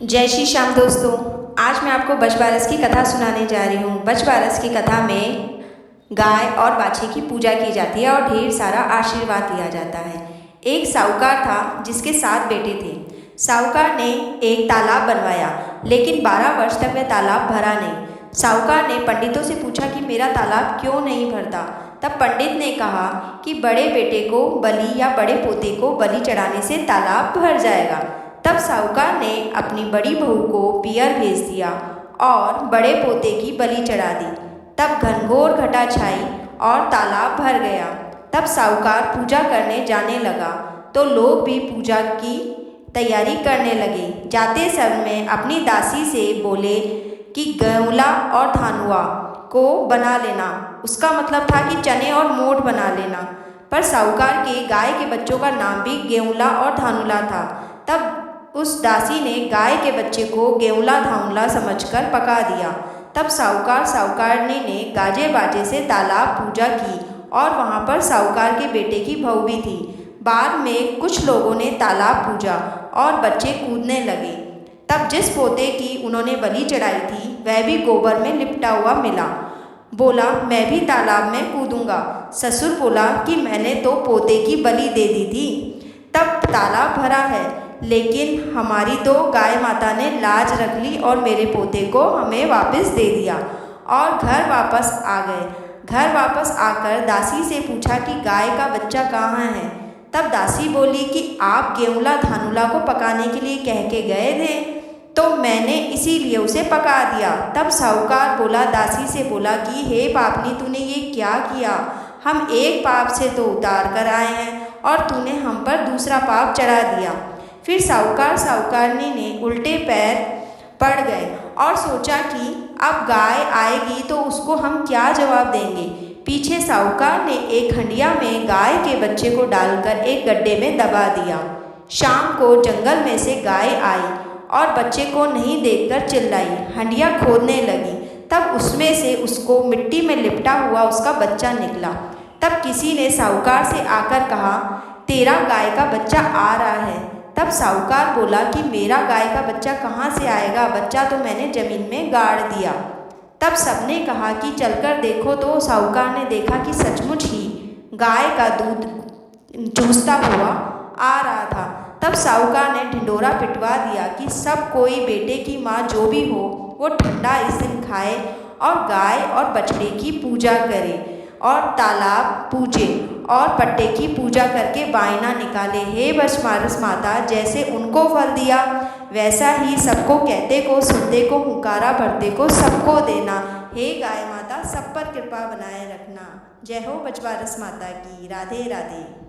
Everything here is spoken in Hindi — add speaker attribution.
Speaker 1: जय श्री श्याम दोस्तों। आज मैं आपको बछबारस की कथा सुनाने जा रही हूँ। बछबारस की कथा में गाय और बाछे की पूजा की जाती है और ढेर सारा आशीर्वाद दिया जाता है। एक साहूकार था जिसके 7 बेटे थे। साहूकार ने एक तालाब बनवाया, लेकिन 12 वर्ष तक वह तालाब भरा नहीं। साहूकार ने पंडितों से पूछा कि मेरा तालाब क्यों नहीं भरता। तब पंडित ने कहा कि बड़े बेटे को बलि या बड़े पोते को बलि चढ़ाने से तालाब भर जाएगा। तब साहूकार ने अपनी बड़ी बहू को पियर भेज दिया और बड़े पोते की बलि चढ़ा दी। तब घनघोर घटा छाई और तालाब भर गया। तब साहूकार पूजा करने जाने लगा तो लोग भी पूजा की तैयारी करने लगे। जाते समय अपनी दासी से बोले कि गेउला और धानुआ को बना लेना। उसका मतलब था कि चने और मोठ बना लेना। पर साहूकार के गाय के बच्चों का नाम भी गेउला और धानुला था। तब उस दासी ने गाय के बच्चे को गेउला धानुला समझकर पका दिया। तब साहूकारनी ने गाजे बाजे से तालाब पूजा की और वहाँ पर साहूकार के बेटे की बहू भी थी। बाद में कुछ लोगों ने तालाब पूजा और बच्चे कूदने लगे। तब जिस पोते की उन्होंने बलि चढ़ाई थी वह भी गोबर में लिपटा हुआ मिला। बोला, मैं भी तालाब में कूदूंगा। ससुर बोला कि मैंने तो पोते की बलि दे दी थी। तब तालाब भरा है, लेकिन हमारी तो गाय माता ने लाज रख ली और मेरे पोते को हमें वापस दे दिया और घर वापस आ गए। घर वापस आकर दासी से पूछा कि गाय का बच्चा कहाँ है। तब दासी बोली कि आप गेउला धानुला को पकाने के लिए कह के गए थे, तो मैंने इसीलिए उसे पका दिया। तब साहूकार बोला, दासी से बोला कि हे पापनी, तूने ये क्या किया? हम एक पाप से तो उतार कर आए हैं और तूने हम पर दूसरा पाप चढ़ा दिया। फिर साहूकारनी ने उल्टे पैर पड़ गए और सोचा कि अब गाय आएगी तो उसको हम क्या जवाब देंगे। पीछे साहूकार ने एक हंडिया में गाय के बच्चे को डालकर एक गड्ढे में दबा दिया। शाम को जंगल में से गाय आई और बच्चे को नहीं देखकर चिल्लाई। हंडिया खोदने लगी, तब उसमें से उसको मिट्टी में लिपटा हुआ उसका बच्चा निकला। तब किसी ने साहूकार से आकर कहा, तेरा गाय का बच्चा आ रहा है। तब साहूकार बोला कि मेरा गाय का बच्चा कहाँ से आएगा? बच्चा तो मैंने जमीन में गाड़ दिया। तब सबने कहा कि चलकर देखो। तो साहूकार ने देखा कि सचमुच ही गाय का दूध चूसता हुआ आ रहा था। तब साहूकार ने ढिंढोरा पिटवा दिया कि सब कोई बेटे की माँ जो भी हो वो ठंडा इस दिन खाए और गाय और बछड़े की पूजा करे और तालाब पूजे और पट्टे की पूजा करके बायना निकाले। हे बछबारस माता, जैसे उनको फल दिया वैसा ही सबको कहते को, सुनते को, हुंकारा भरते को सबको देना। हे गाय माता, सब पर कृपा बनाए रखना। जय हो बछबारस माता की। राधे राधे।